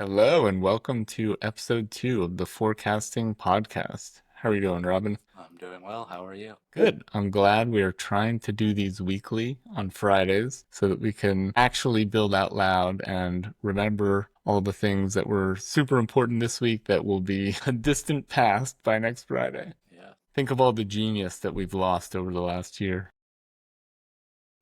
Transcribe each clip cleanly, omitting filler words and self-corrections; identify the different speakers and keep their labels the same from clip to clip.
Speaker 1: Hello and welcome to episode 2 of the Forecasting Podcast. How are you doing, Robin?
Speaker 2: I'm doing well. How are you?
Speaker 1: Good. I'm glad we are trying to do these weekly on Fridays so that we can actually build out loud and remember all the things that were super important this week that will be a distant past by next Friday.
Speaker 2: Yeah.
Speaker 1: Think of all the genius that we've lost over the last year.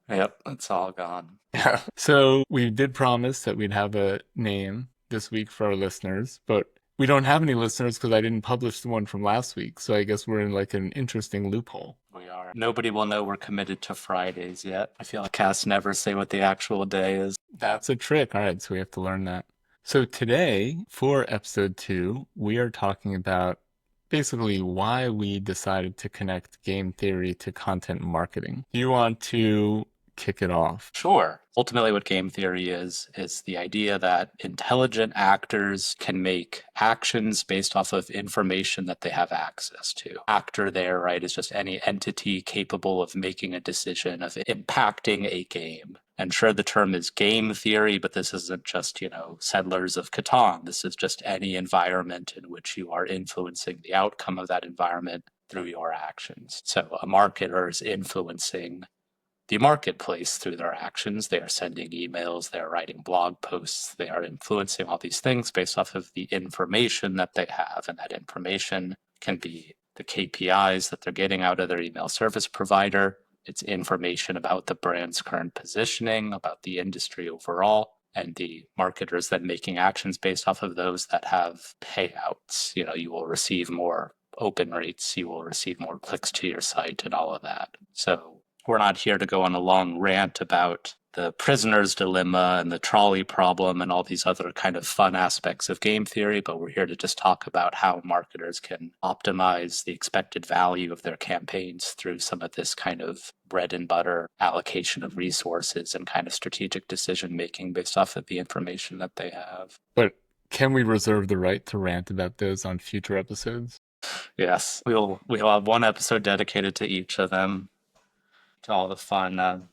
Speaker 2: Yep, it's all gone.
Speaker 1: Yeah. So we did promise that we'd have a name this week for our listeners, but we don't have any listeners because I didn't publish the one from last week. So I guess we're in like an interesting loophole.
Speaker 2: We are. Nobody will know we're committed to Fridays yet. I feel like casts never say what the actual day is.
Speaker 1: That's a trick. All right, so we have to learn that. So today, for episode 2, we are talking about basically why we decided to connect game theory to content marketing. Do you want to kick it off?
Speaker 2: Sure. Ultimately, what game theory is the idea that intelligent actors can make actions based off of information that they have access to. Actor there, right, is just any entity capable of making a decision, of impacting a game. And sure, the term is game theory, but this isn't just, Settlers of Catan. This is just any environment in which you are influencing the outcome of that environment through your actions. So a marketer is influencing the marketplace through their actions. They are sending emails, they are writing blog posts, they are influencing all these things based off of the information that they have. And that information can be the KPIs that they're getting out of their email service provider. It's information about the brand's current positioning, about the industry overall, and the marketers then making actions based off of those that have payouts. You will receive more open rates, you will receive more clicks to your site and all of that. So we're not here to go on a long rant about the prisoner's dilemma and the trolley problem and all these other kind of fun aspects of game theory, but we're here to just talk about how marketers can optimize the expected value of their campaigns through some of this kind of bread and butter allocation of resources and kind of strategic decision making based off of the information that they have.
Speaker 1: But can we reserve the right to rant about those on future episodes?
Speaker 2: Yes, we'll have one episode dedicated to each of them, to all the fun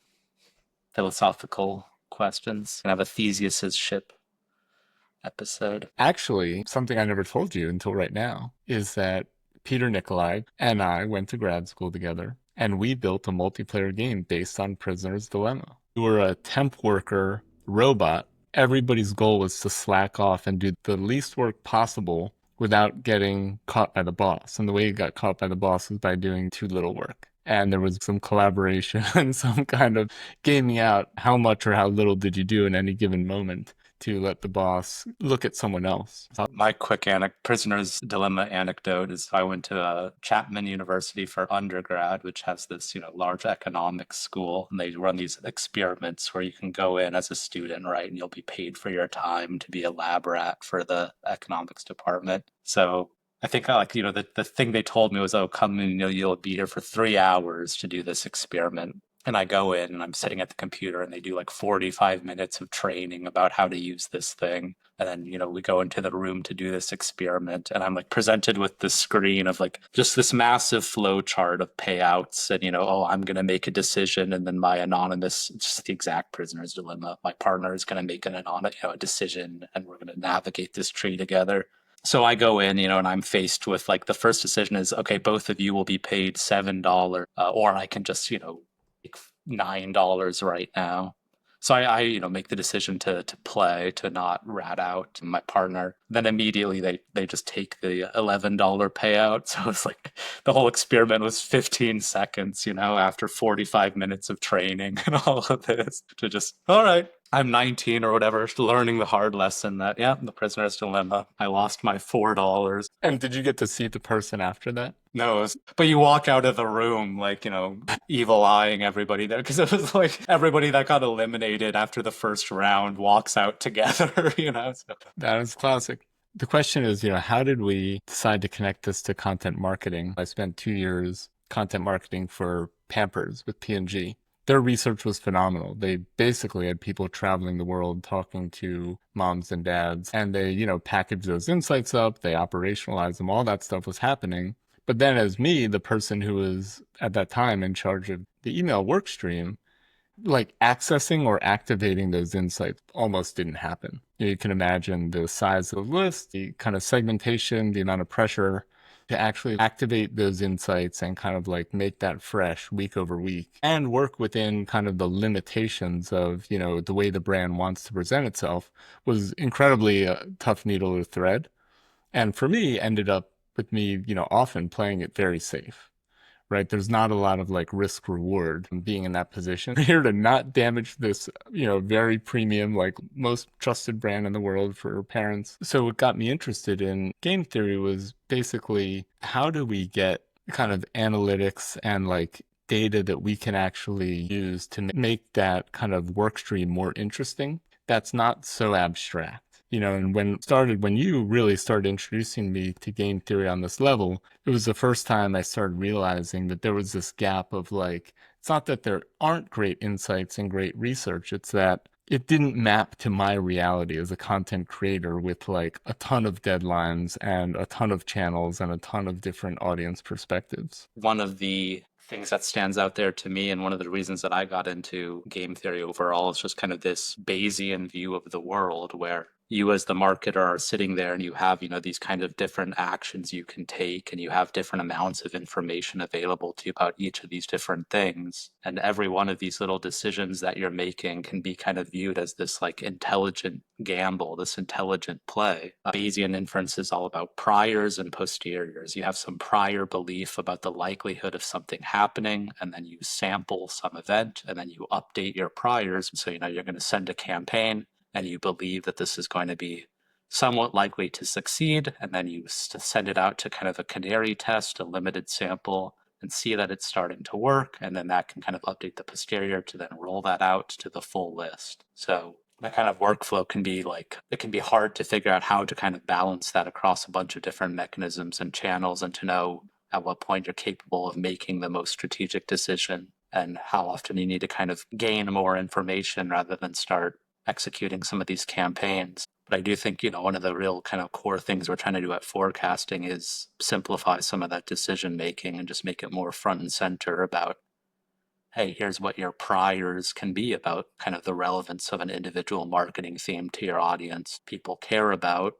Speaker 2: philosophical questions. And have a Theseus's ship episode.
Speaker 1: Actually, something I never told you until right now is that Peter Nikolai and I went to grad school together and we built a multiplayer game based on Prisoner's Dilemma. We were a temp worker robot. Everybody's goal was to slack off and do the least work possible without getting caught by the boss. And the way you got caught by the boss was by doing too little work. And there was some collaboration and some kind of gaming out how much or how little did you do in any given moment to let the boss look at someone else.
Speaker 2: My quick prisoner's dilemma anecdote is I went to Chapman University for undergrad, which has this, large economics school, and they run these experiments where you can go in as a student, right, and you'll be paid for your time to be a lab rat for the economics department. So I think the thing they told me was, oh, come in, you'll be here for 3 hours to do this experiment. And I go in and I'm sitting at the computer and they do like 45 minutes of training about how to use this thing. And then, we go into the room to do this experiment and I'm like presented with this screen of like just this massive flow chart of payouts and, oh, I'm going to make a decision. And then my anonymous, it's just the exact prisoner's dilemma. My partner is going to make a decision and we're going to navigate this tree together. So I go in, and I'm faced with like the first decision is, okay, both of you will be paid $7, or I can just, $9 right now. So I make the decision to play, to not rat out my partner. Then immediately they just take the $11 payout. So it's like the whole experiment was 15 seconds, after 45 minutes of training and all of this to just, all right, I'm 19 or whatever, learning the hard lesson that, yeah, the prisoner's dilemma. I lost my $4.
Speaker 1: And did you get to see the person after that?
Speaker 2: No, but you walk out of the room like, evil eyeing everybody there because it was like everybody that got eliminated after the first round walks out together, So.
Speaker 1: That is classic. The question is, how did we decide to connect this to content marketing? I spent 2 years content marketing for Pampers with P&G. Their research was phenomenal. They basically had people traveling the world talking to moms and dads, and they, packaged those insights up, they operationalized them, all that stuff was happening. But then as me, the person who was at that time in charge of the email work stream, like accessing or activating those insights almost didn't happen. You can imagine the size of the list, the kind of segmentation, the amount of pressure to actually activate those insights and kind of like make that fresh week over week and work within kind of the limitations of, the way the brand wants to present itself was incredibly tough needle to thread. And for me, ended up with me, often playing it very safe, right? There's not a lot of like risk reward being in that position. Here to not damage this, very premium, like most trusted brand in the world for parents. So what got me interested in game theory was basically how do we get kind of analytics and like data that we can actually use to make that kind of work stream more interesting that's not so abstract. And when you really started introducing me to game theory on this level, it was the first time I started realizing that there was this gap of like, it's not that there aren't great insights and great research, it's that it didn't map to my reality as a content creator with like a ton of deadlines and a ton of channels and a ton of different audience perspectives.
Speaker 2: One of the things that stands out there to me, and one of the reasons that I got into game theory overall, is just kind of this Bayesian view of the world where you as the marketer are sitting there and you have, these kind of different actions you can take, and you have different amounts of information available to you about each of these different things. And every one of these little decisions that you're making can be kind of viewed as this like intelligent gamble, this intelligent play. Bayesian inference is all about priors and posteriors. You have some prior belief about the likelihood of something happening, and then you sample some event, and then you update your priors. So, you're going to send a campaign, and you believe that this is going to be somewhat likely to succeed, and then you send it out to kind of a canary test, a limited sample, and see that it's starting to work, and then that can kind of update the posterior to then roll that out to the full list. So that kind of workflow can be like, it can be hard to figure out how to kind of balance that across a bunch of different mechanisms and channels, and to know at what point you're capable of making the most strategic decision and how often you need to kind of gain more information rather than start executing some of these campaigns. But I do think, one of the real kind of core things we're trying to do at forecasting is simplify some of that decision making and just make it more front and center about, hey, here's what your priors can be about kind of the relevance of an individual marketing theme to your audience. People care about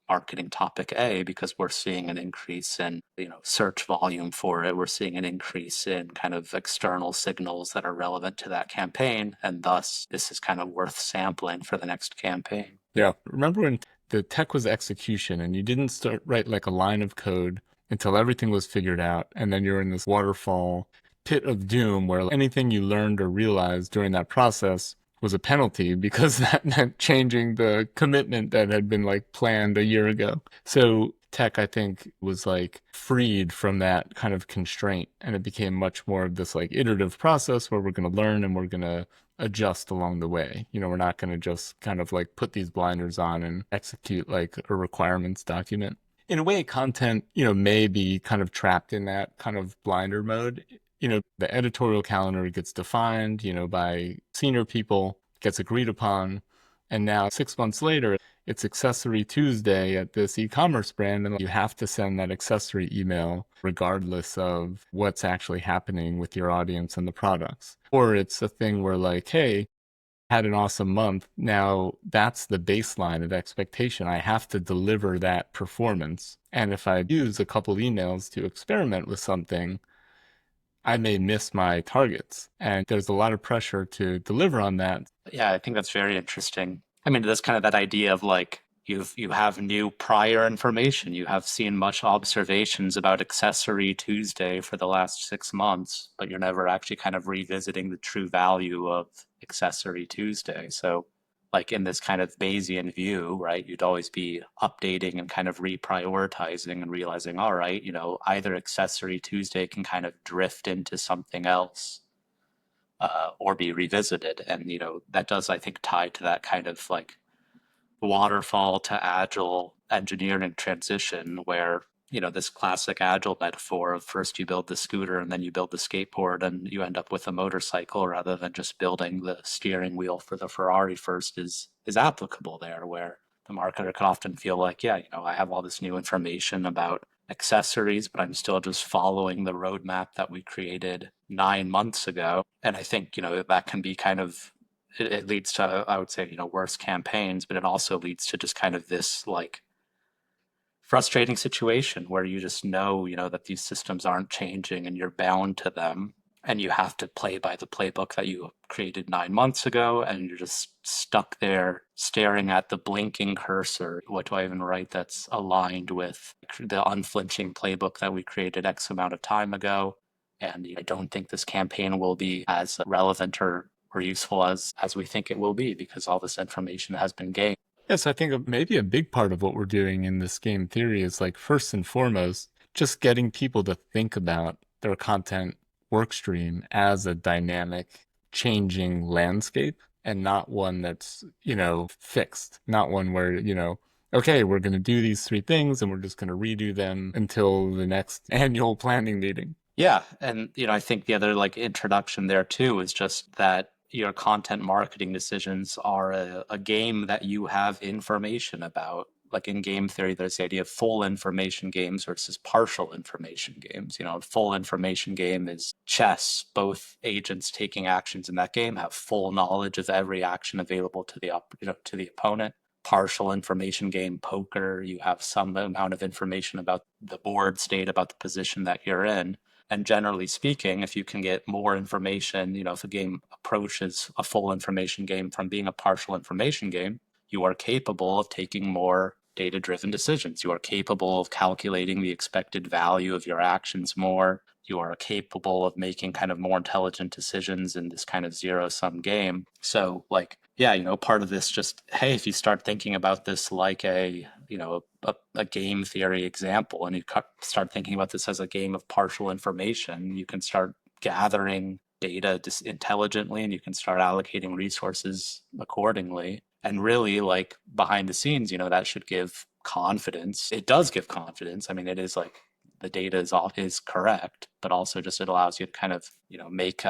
Speaker 2: marketing topic A because we're seeing an increase in, search volume for it. We're seeing an increase in kind of external signals that are relevant to that campaign, and thus this is kind of worth sampling for the next campaign.
Speaker 1: Yeah. Remember when the tech was execution and you didn't start write like a line of code until everything was figured out, and then you're in this waterfall pit of doom where anything you learned or realized during that process was a penalty because that meant changing the commitment that had been like planned a year ago. So tech, I think, was like freed from that kind of constraint, and it became much more of this like iterative process where we're going to learn and we're going to adjust along the way. We're not going to just kind of like put these blinders on and execute like a requirements document. In a way, content, may be kind of trapped in that kind of blinder mode. The editorial calendar gets defined, by senior people, gets agreed upon. And now 6 months later, it's Accessory Tuesday at this e-commerce brand, and you have to send that accessory email regardless of what's actually happening with your audience and the products. Or it's a thing where like, hey, had an awesome month. Now that's the baseline of expectation. I have to deliver that performance. And if I use a couple emails to experiment with something, I may miss my targets. And there's a lot of pressure to deliver on that.
Speaker 2: Yeah, I think that's very interesting. I mean, that's kind of that idea of like you have new prior information. You have seen much observations about Accessory Tuesday for the last 6 months, but you're never actually kind of revisiting the true value of Accessory Tuesday. So like in this kind of Bayesian view, right, you'd always be updating and kind of reprioritizing and realizing, all right, either Accessory Tuesday can kind of drift into something else, or be revisited. And, that does, I think, tie to that kind of like waterfall to agile engineering transition where, this classic agile metaphor of first you build the scooter and then you build the skateboard and you end up with a motorcycle rather than just building the steering wheel for the Ferrari first is applicable there, where the marketer can often feel like, yeah, I have all this new information about accessories, but I'm still just following the roadmap that we created 9 months ago. And I think, that can be kind of, it leads to, I would say, worse campaigns, but it also leads to just kind of this like frustrating situation where you just know, that these systems aren't changing and you're bound to them and you have to play by the playbook that you created 9 months ago and you're just stuck there staring at the blinking cursor. What do I even write that's aligned with the unflinching playbook that we created X amount of time ago? And I don't think this campaign will be as relevant or useful as we think it will be because all this information has been gained.
Speaker 1: Yes, I think maybe a big part of what we're doing in this game theory is like first and foremost, just getting people to think about their content work stream as a dynamic, changing landscape and not one that's, fixed, not one where, okay, we're going to do these three things and we're just going to redo them until the next annual planning meeting.
Speaker 2: Yeah, and I think the other like introduction there too is just that your content marketing decisions are a game that you have information about. Like in game theory, there's the idea of full information games versus partial information games. A full information game is chess. Both agents taking actions in that game have full knowledge of every action available to to the opponent. Partial information game, poker, you have some amount of information about the board state, about the position that you're in. And generally speaking, if you can get more information, if a game approaches a full information game from being a partial information game, you are capable of taking more data driven decisions. You are capable of calculating the expected value of your actions more. You are capable of making kind of more intelligent decisions in this kind of zero sum game. So, like, yeah, part of this just, hey, if you start thinking about this like a game theory example and you start thinking about this as a game of partial information, you can start gathering data intelligently and you can start allocating resources accordingly. And really, like behind the scenes, that should give confidence. It does give confidence. I mean, it is like the data is correct, but also just it allows you to kind of make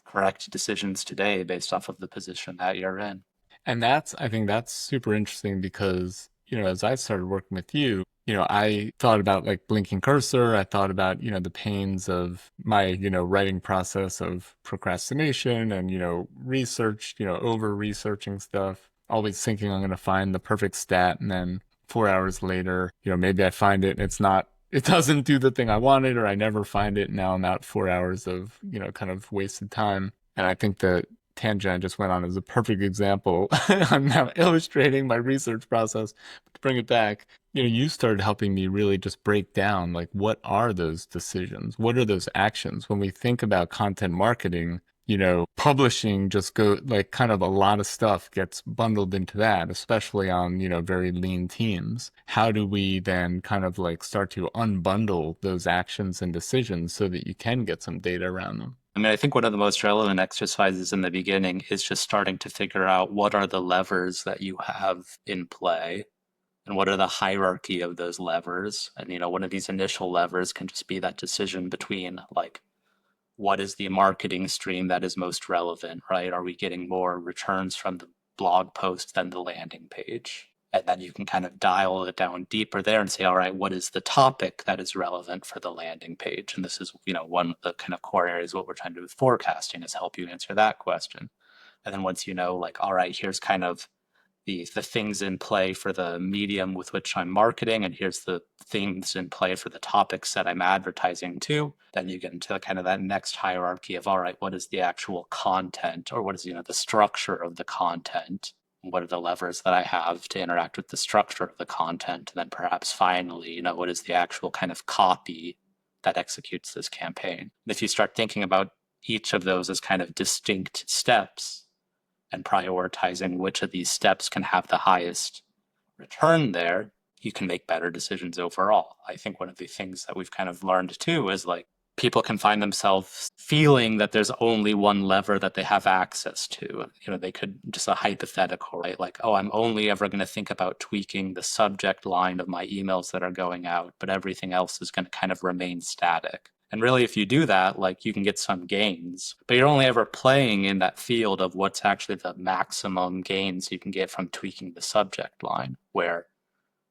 Speaker 2: correct decisions today based off of the position that you're in.
Speaker 1: And I think that's super interesting because, as I started working with you, I thought about like blinking cursor. I thought about, the pains of my, writing process of procrastination and, research, over researching stuff, always thinking I'm going to find the perfect stat. And then 4 hours later, maybe I find it and it doesn't do the thing I wanted, or I never find it. And now I'm out 4 hours of, kind of wasted time. And I think that tangent I just went on is a perfect example. I'm now illustrating my research process. But to bring it back, you started helping me really just break down like what are those decisions? What are those actions? When we think about content marketing, publishing just go like kind of a lot of stuff gets bundled into that, especially on, very lean teams. How do we then kind of like start to unbundle those actions and decisions so that you can get some data around them?
Speaker 2: I mean, I think one of the most relevant exercises in the beginning is just starting to figure out what are the levers that you have in play and what are the hierarchy of those levers. And, one of these initial levers can just be that decision between like, what is the marketing stream that is most relevant, right? Are we getting more returns from the blog post than the landing page? And then you can kind of dial it down deeper there and say, all right, what is the topic that is relevant for the landing page? And this is, one of the kind of core areas what we're trying to do with forecasting is help you answer that question. And then once like, all right, here's kind of the things in play for the medium with which I'm marketing, and here's the things in play for the topics that I'm advertising to. Then you get into kind of that next hierarchy of all right, what is the actual content, or what is the structure of the content? What are the levers that I have to interact with the structure of the content? And then perhaps finally, what is the actual kind of copy that executes this campaign? And if you start thinking about each of those as kind of distinct steps, and prioritizing which of these steps can have the highest return there, you can make better decisions overall. I think one of the things that we've kind of learned too is like people can find themselves feeling that there's only one lever that they have access to. They could just a hypothetical, right? Like, oh, I'm only ever going to think about tweaking the subject line of my emails that are going out, but everything else is going to kind of remain static. And really, if you do that, like you can get some gains, but you're only ever playing in that field of what's actually the maximum gains you can get from tweaking the subject line, where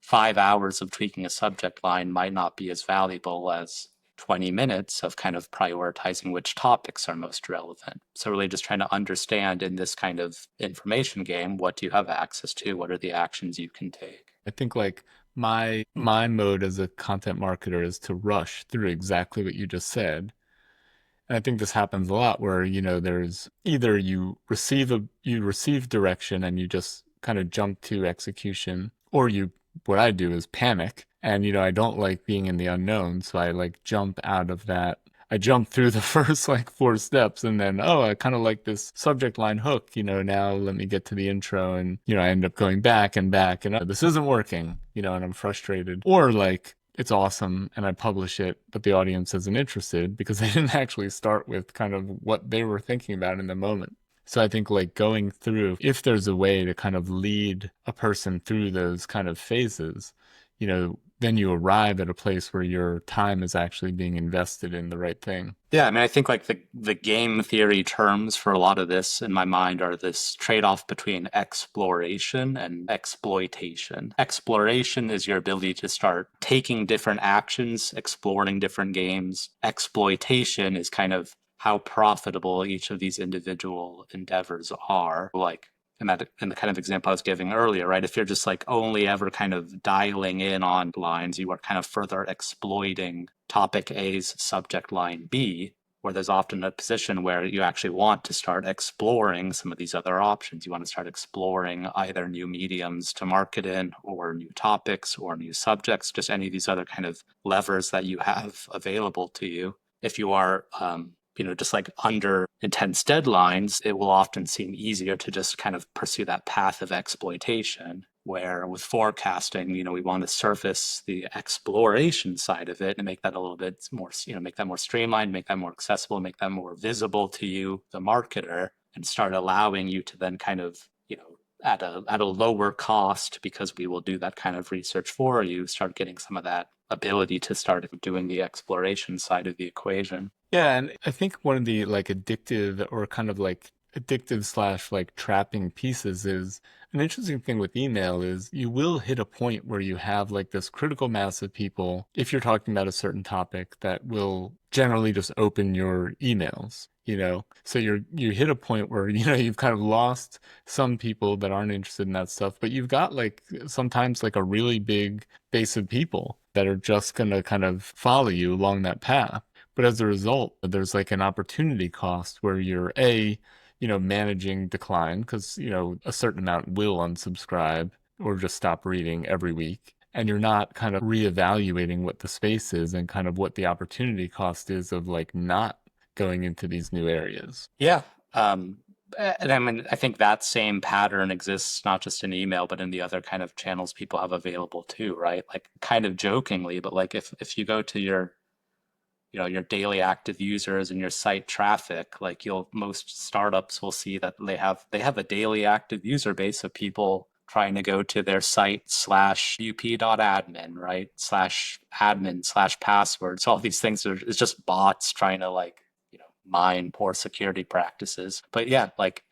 Speaker 2: 5 hours of tweaking a subject line might not be as valuable as 20 minutes of kind of prioritizing which topics are most relevant. So really just trying to understand in this kind of information game, what do you have access to? What are the actions you can take?
Speaker 1: I think like my mode as a content marketer is to rush through exactly what you just said. And I think this happens a lot where, there's either you receive direction and you just kind of jump to execution, or what I do is panic. And, I don't like being in the unknown. So I like jump out of that. I jump through the first like four steps and then, oh, I kind of like this subject line hook, now let me get to the intro and, I end up going back and back and this isn't working, and I'm frustrated. Or like, it's awesome and I publish it, but the audience isn't interested because they didn't actually start with kind of what they were thinking about in the moment. So I think like going through, if there's a way to kind of lead a person through those kind of phases, then you arrive at a place where your time is actually being invested in the right thing.
Speaker 2: Yeah, I mean, I think like the game theory terms for a lot of this in my mind are this trade-off between exploration and exploitation. Exploration is your ability to start taking different actions, exploring different games. Exploitation is kind of how profitable each of these individual endeavors are. Like in the kind of example I was giving earlier, right? If you're just like only ever kind of dialing in on lines, you are kind of further exploiting topic A's subject line B, where there's often a position where you actually want to start exploring some of these other options. You want to start exploring either new mediums to market in, or new topics, or new subjects, just any of these other kind of levers that you have available to you. If you are just like under intense deadlines, it will often seem easier to just kind of pursue that path of exploitation. Where with forecasting, we want to surface the exploration side of it and make that a little bit more, make that more streamlined, make that more accessible, make that more visible to you, the marketer, and start allowing you to then kind of, at a lower cost, because we will do that kind of research for you, start getting some of that ability to start doing the exploration side of the equation.
Speaker 1: Yeah, and I think one of the like addictive or kind of like addictive slash like trapping pieces is an interesting thing with email is you will hit a point where you have like this critical mass of people, if you're talking about a certain topic, that will generally just open your emails. So you hit a point where you've kind of lost some people that aren't interested in that stuff, but you've got like sometimes like a really big base of people that are just gonna kind of follow you along that path. But as a result, there's like an opportunity cost where you're managing decline because, a certain amount will unsubscribe or just stop reading every week. And you're not kind of reevaluating what the space is and kind of what the opportunity cost is of like not going into these new areas.
Speaker 2: Yeah. And I mean, I think that same pattern exists not just in email, but in the other kind of channels people have available too, right? Like kind of jokingly, but like if you go to your daily active users and your site traffic, like most startups will see that they have a daily active user base of people trying to go to their site /up.admin, right? /admin/password. So all these things it's just bots trying to like, mine poor security practices. But yeah, like,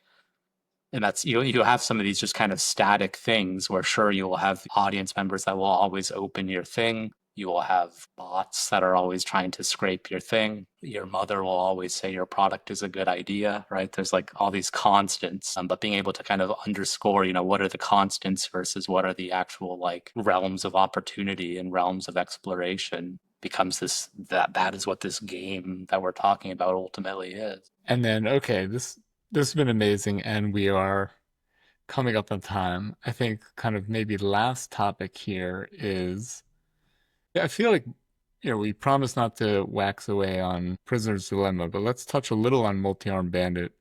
Speaker 2: and that's you have some of these just kind of static things where sure you will have audience members that will always open your thing. You will have bots that are always trying to scrape your thing. Your mother will always say your product is a good idea, right? There's like all these constants, but being able to kind of underscore, what are the constants versus what are the actual like realms of opportunity and realms of exploration becomes that is what this game that we're talking about ultimately is.
Speaker 1: And then, okay, this has been amazing, and we are coming up on time. I think kind of maybe last topic here is, yeah, I feel like, we promised not to wax away on Prisoner's Dilemma, but let's touch a little on Multi-Armed Bandit,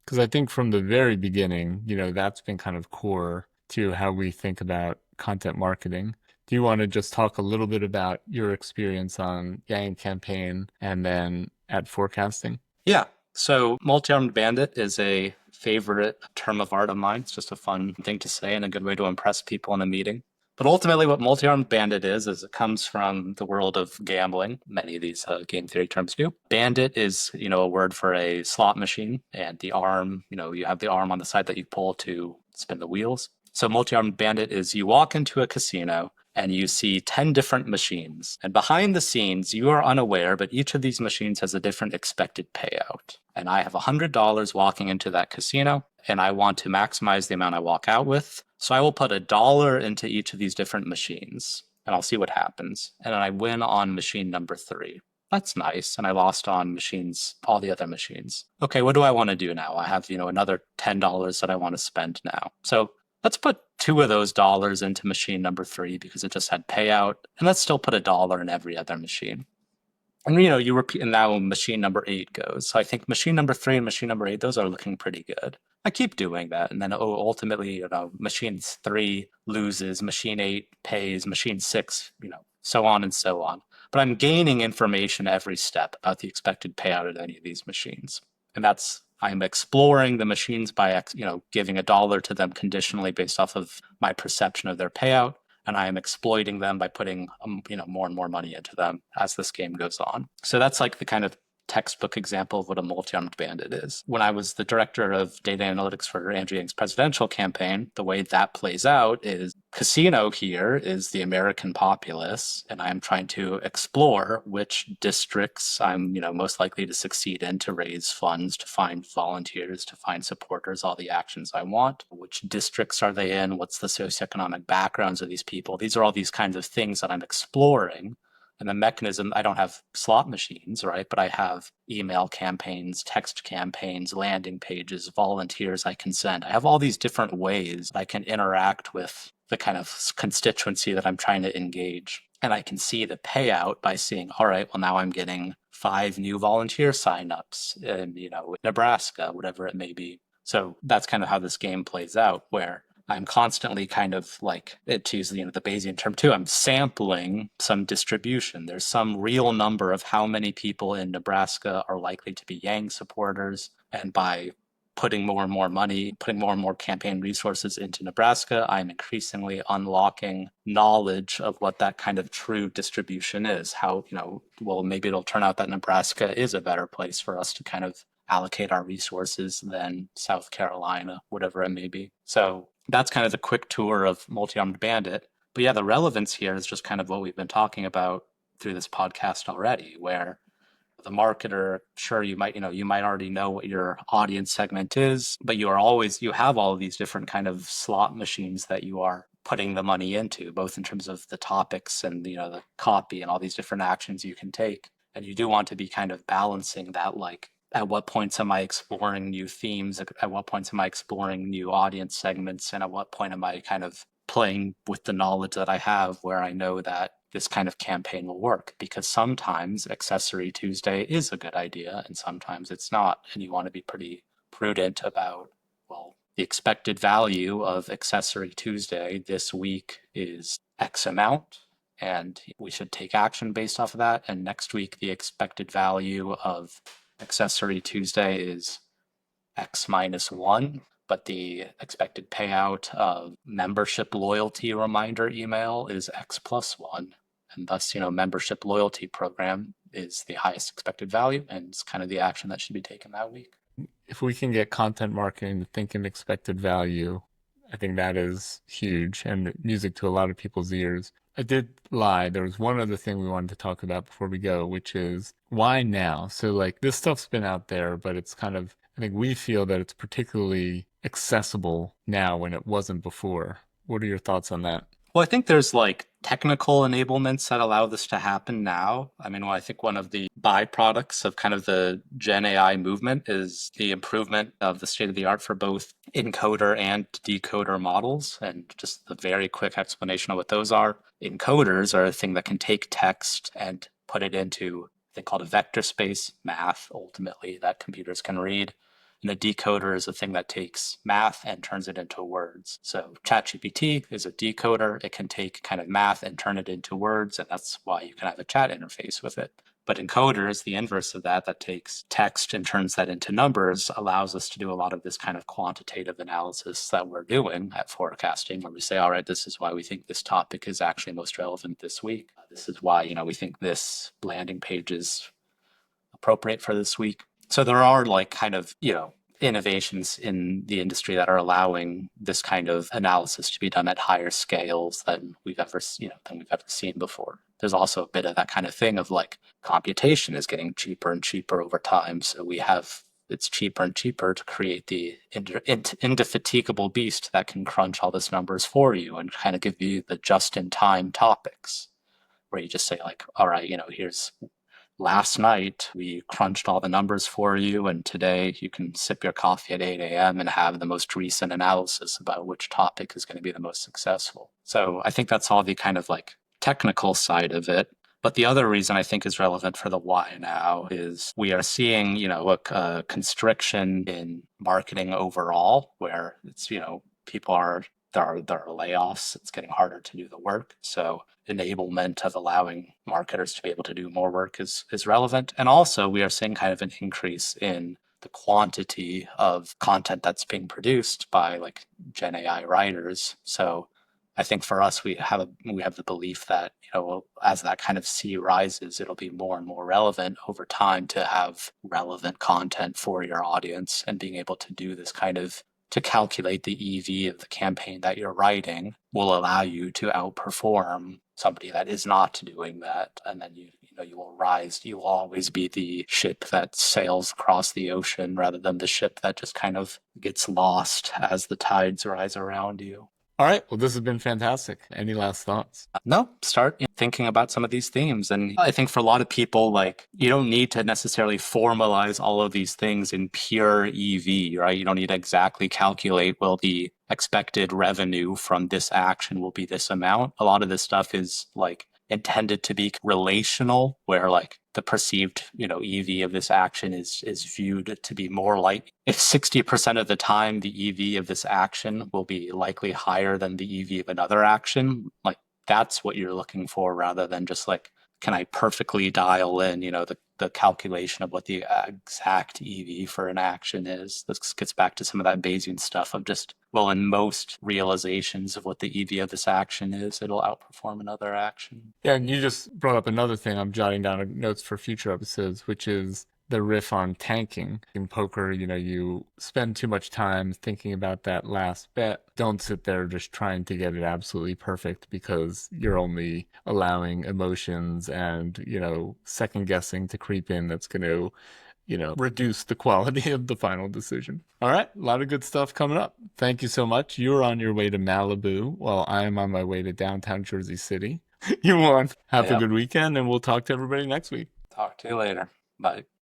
Speaker 1: because I think from the very beginning, that's been kind of core to how we think about content marketing. Do you want to just talk a little bit about your experience on Yang Campaign and then at forecasting?
Speaker 2: Yeah. So multi-armed bandit is a favorite term of art of mine. It's just a fun thing to say and a good way to impress people in a meeting. But ultimately, what multi-armed bandit is it comes from the world of gambling. Many of these game theory terms do. Bandit is, a word for a slot machine, and the arm, you have the arm on the side that you pull to spin the wheels. So multi-armed bandit is you walk into a casino, and you see 10 different machines. And behind the scenes, you are unaware, but each of these machines has a different expected payout. And I have $100 walking into that casino, and I want to maximize the amount I walk out with. So I will put $1 into each of these different machines, and I'll see what happens. And then I win on machine number 3. That's nice. And I lost on machines, all the other machines. Okay, what do I want to do now? I have, another $10 that I want to spend now. So let's put 2 of those dollars into machine number 3 because it just had payout. And let's still put $1 in every other machine. And you repeat, and now machine number 8 goes. So I think machine number 3 and machine number 8, those are looking pretty good. I keep doing that. And then ultimately, machine 3 loses, machine 8 pays, machine 6, so on and so on. But I'm gaining information every step about the expected payout of any of these machines. And I'm exploring the machines by, giving $1 to them conditionally based off of my perception of their payout. And I am exploiting them by putting, more and more money into them as this game goes on. So that's like the kind of textbook example of what a multi-armed bandit is. When I was the director of data analytics for Andrew Yang's presidential campaign, the way that plays out is casino here is the American populace, and I'm trying to explore which districts I'm, most likely to succeed in to raise funds, to find volunteers, to find supporters, all the actions I want. Which districts are they in? What's the socioeconomic backgrounds of these people? These are all these kinds of things that I'm exploring. And the mechanism, I don't have slot machines, right? But I have email campaigns, text campaigns, landing pages, volunteers I can send. I have all these different ways I can interact with the kind of constituency that I'm trying to engage. And I can see the payout by seeing, all right, well, now I'm getting 5 new volunteer signups in, Nebraska, whatever it may be. So that's kind of how this game plays out, where I'm constantly kind of like, to use the Bayesian term too, I'm sampling some distribution. There's some real number of how many people in Nebraska are likely to be Yang supporters. And by putting more and more money, putting more and more campaign resources into Nebraska, I'm increasingly unlocking knowledge of what that kind of true distribution is. How, well, maybe it'll turn out that Nebraska is a better place for us to kind of allocate our resources than South Carolina, whatever it may be. So that's kind of the quick tour of multi-armed bandit. But yeah, the relevance here is just kind of what we've been talking about through this podcast already, where the marketer, sure, you might already know what your audience segment is, but you have all of these different kind of slot machines that you are putting the money into, both in terms of the topics and the copy and all these different actions you can take. And you do want to be kind of balancing that, like, at what points am I exploring new themes? At what points am I exploring new audience segments? And at what point am I kind of playing with the knowledge that I have where I know that this kind of campaign will work? Because sometimes Accessory Tuesday is a good idea and sometimes it's not. And you want to be pretty prudent about, well, the expected value of Accessory Tuesday this week is X amount, and we should take action based off of that. And next week, the expected value of Accessory Tuesday is X minus 1, but the expected payout of membership loyalty reminder email is X plus 1. And thus, membership loyalty program is the highest expected value, and it's kind of the action that should be taken that week.
Speaker 1: If we can get content marketing to think in expected value, I think that is huge and music to a lot of people's ears. I did lie. There was one other thing we wanted to talk about before we go, which is why now? So, like, this stuff's been out there, but it's kind of, I think we feel that it's particularly accessible now when it wasn't before. What are your thoughts on that?
Speaker 2: Well, I think there's like technical enablements that allow this to happen now. I mean, I think one of the byproducts of kind of the Gen AI movement is the improvement of the state of the art for both encoder and decoder models. And just the very quick explanation of what those are. Encoders are a thing that can take text and put it into a thing called a vector space, math, ultimately, that computers can read. And a decoder is a thing that takes math and turns it into words. So ChatGPT is a decoder. It can take kind of math and turn it into words, and that's why you can have a chat interface with it. But encoder is the inverse of that takes text and turns that into numbers, allows us to do a lot of this kind of quantitative analysis that we're doing at forecasting, where we say, all right, this is why we think this topic is actually most relevant this week. This is why, we think this landing page is appropriate for this week. So there are like kind of, innovations in the industry that are allowing this kind of analysis to be done at higher scales than we've ever, than we've ever seen before. There's also a bit of that kind of thing of like computation is getting cheaper and cheaper over time. So it's cheaper and cheaper to create the indefatigable beast that can crunch all this numbers for you and kind of give you the just-in-time topics where you just say like, all right, here's last night we crunched all the numbers for you, and today you can sip your coffee at 8 a.m. and have the most recent analysis about which topic is going to be the most successful. So I think that's all the kind of like technical side of it. But the other reason I think is relevant for the why now is we are seeing, a constriction in marketing overall, where it's, people are there are layoffs. It's getting harder to do the work. So enablement of allowing marketers to be able to do more work is relevant. And also we are seeing kind of an increase in the quantity of content that's being produced by like Gen AI writers. So I think for us, we have the belief that as that kind of sea rises, it'll be more and more relevant over time to have relevant content for your audience, and being able to do this kind of to calculate the EV of the campaign that you're writing will allow you to outperform somebody that is not doing that, and then you will rise. You will always be the ship that sails across the ocean rather than the ship that just kind of gets lost as the tides rise around you.
Speaker 1: All right. Well, this has been fantastic. Any last thoughts?
Speaker 2: No, start thinking about some of these themes. And I think for a lot of people, like, you don't need to necessarily formalize all of these things in pure EV, right? You don't need to exactly calculate, well, the expected revenue from this action will be this amount. A lot of this stuff is like intended to be relational, where like the perceived, EV of this action is viewed to be more like, if 60% of the time the EV of this action will be likely higher than the EV of another action, like that's what you're looking for, rather than just like, can I perfectly dial in, the calculation of what the exact EV for an action is. This gets back to some of that Bayesian stuff of just, well, in most realizations of what the EV of this action is, it'll outperform another action.
Speaker 1: Yeah, and you just brought up another thing I'm jotting down notes for future episodes, which is the riff on tanking. In poker, you spend too much time thinking about that last bet. Don't sit there just trying to get it absolutely perfect, because you're only allowing emotions and, second guessing to creep in. That's going to, reduce the quality of the final decision. All right, a lot of good stuff coming up. Thank you so much. You're on your way to Malibu while I am on my way to downtown Jersey City. You won. Have a
Speaker 2: Yep.
Speaker 1: good weekend, and we'll talk to everybody next week.
Speaker 2: Talk to you later. Bye.